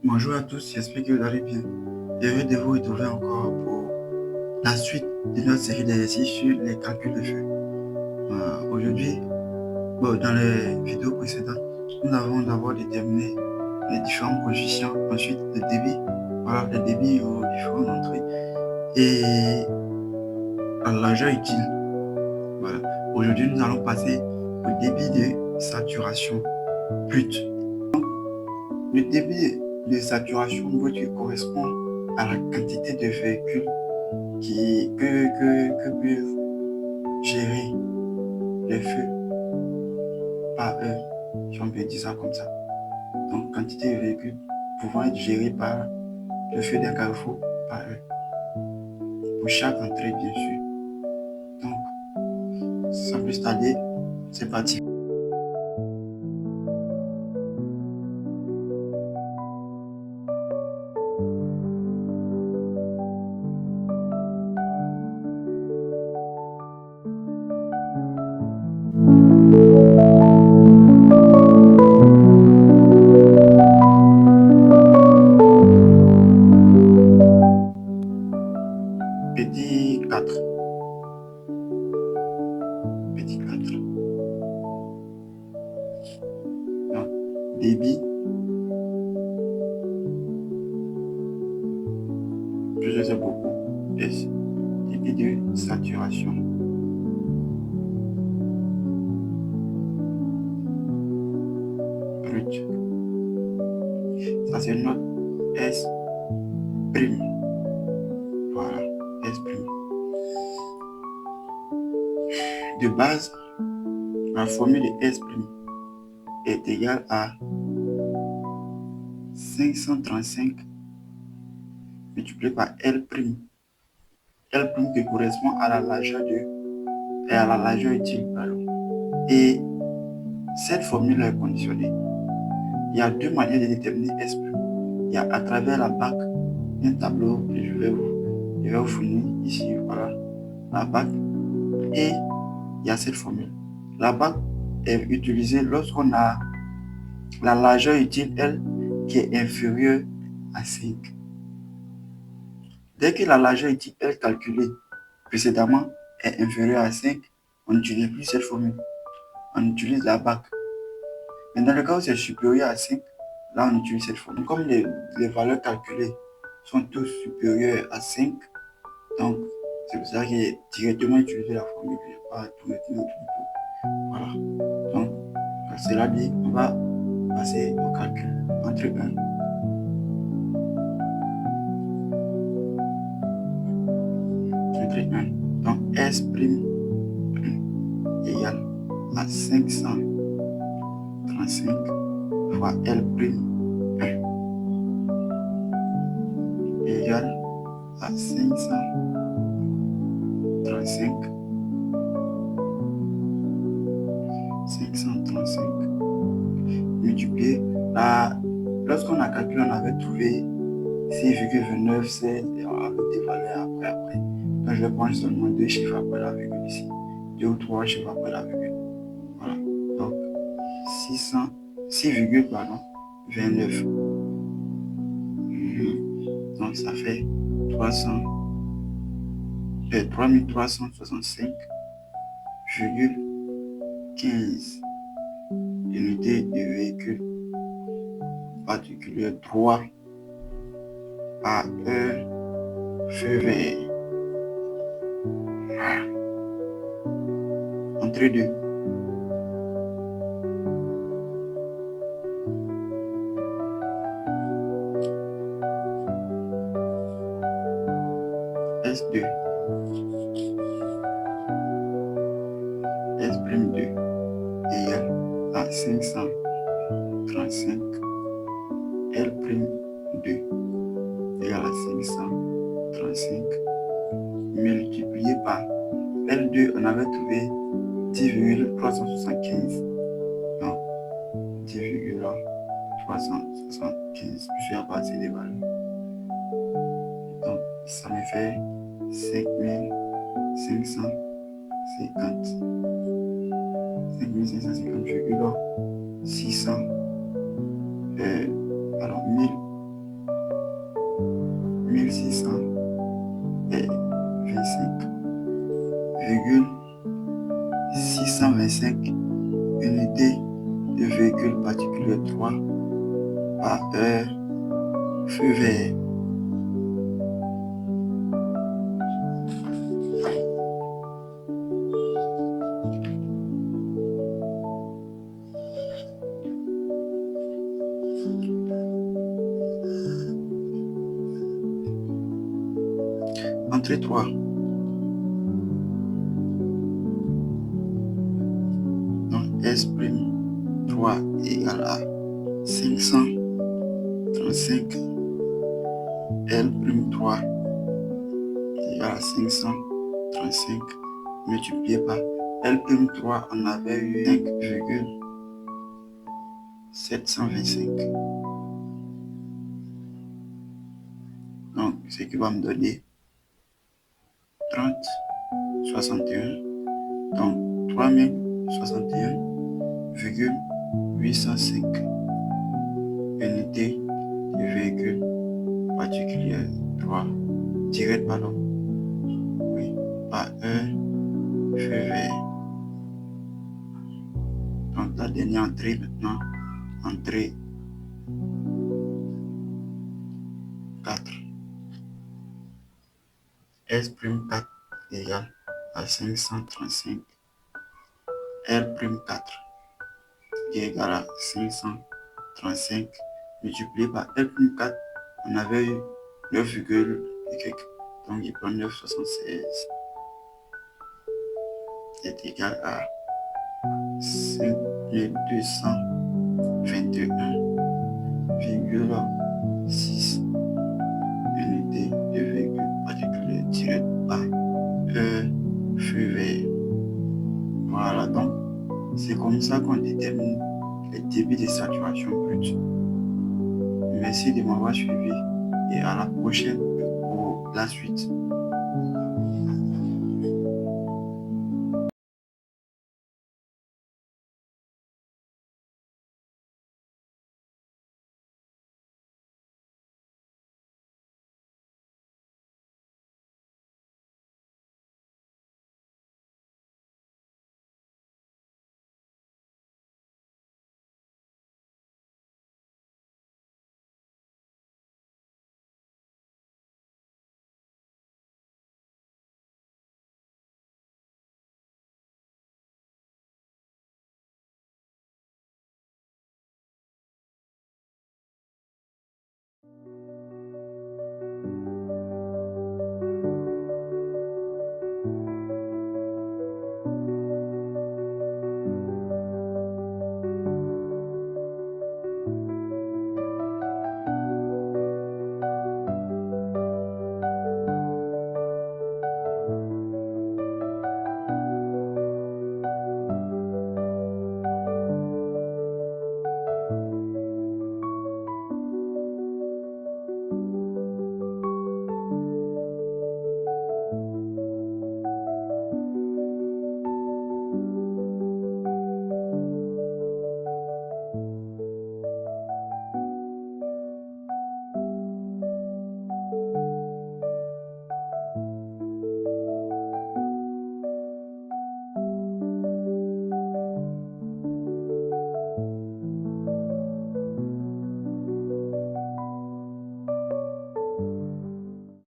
Bonjour à tous, j'espère que vous allez bien. Heureux de vous retrouver encore pour la suite de notre série d'exercices sur les calculs de feu. Aujourd'hui, dans les vidéos précédentes, nous avons d'abord déterminé les différents coefficients, ensuite le débit, voilà, le débit aux différentes entrées et la largeur utile. Voilà. Aujourd'hui, nous allons passer au débit de saturation brute. Le débit de saturation brute correspond à la quantité de véhicules que peuvent gérer les feux par heure, si on peut dire ça comme ça. Donc, quantité de véhicules pouvant être gérés par le feu d'un carrefour par heure, pour chaque entrée, bien sûr. Donc, sans plus tarder, c'est parti. Petit 4. Petit 4. Donc, débit, je sais beaucoup. S. Débit de saturation. Brut. Ça, c'est notre S prime. Voilà, S prime. De base, la formule de S prime est égale à 535 multiplié par L prime. L prime qui correspond à la largeur utile. Pardon. Et cette formule est conditionnée. Il y a deux manières de déterminer S prime. Il y a à travers la BAC, un tableau que je vais vous fournir ici. Voilà, la BAC. Et il y a cette formule. La BAC est utilisée lorsqu'on a la largeur utile L qui est inférieure à 5. Dès que la largeur utile L calculée précédemment est inférieure à 5, on n'utilise plus cette formule. On utilise la BAC. Mais dans le cas où c'est supérieur à 5, là on utilise cette formule. Comme les valeurs calculées sont toutes supérieures à 5, donc c'est pour ça que j'ai directement utilisé la formule. Je n'ai pas tout retenu. Voilà. Donc, cela dit, on va passer au calcul entre 1. Entre 1. Donc, S' égale à 535 fois L' 1 égale à 535 multiplié par, lorsqu'on a calculé, on avait trouvé 6,29, c'est avec des valeurs après. Donc je vais prendre seulement deux chiffres après la virgule ici, deux ou trois chiffres après la virgule. Voilà. Donc 6,29. Donc ça fait 3365,15 unités de véhicule particulier droit à heure feu vert. Entre deux. S2. S'2 égale à 535 L'2 égale à 535 multiplié par L2, on avait trouvé 10,375. Donc 10,375 puis à partir des valeurs. Donc ça me fait 5550. 5550,600. Alors 1625,625 unités de véhicule particulier 3 par heure, feu vert. Entrée 3. Donc S' 3 égale à 535. L'3 égale à 535 multiplié par L'3, on avait eu 5,725. Donc, ce qui va me donner 30,61. Donc, 3061,805 unités de véhicule particulier 3 direct par heure, feu vert. Donc, la dernière entrée maintenant, entrée 4. S'4 égale à 535. L'4 égale à 535 multiplié par L'4. On avait eu 9, et quelques. Donc, il prend 9,76 est égal à 5221,6 unités de véhicule particulier tiré par heure, feu vert. Voilà, donc c'est comme ça qu'on détermine les débits de saturation brute. Merci de m'avoir suivi et à la prochaine pour la suite.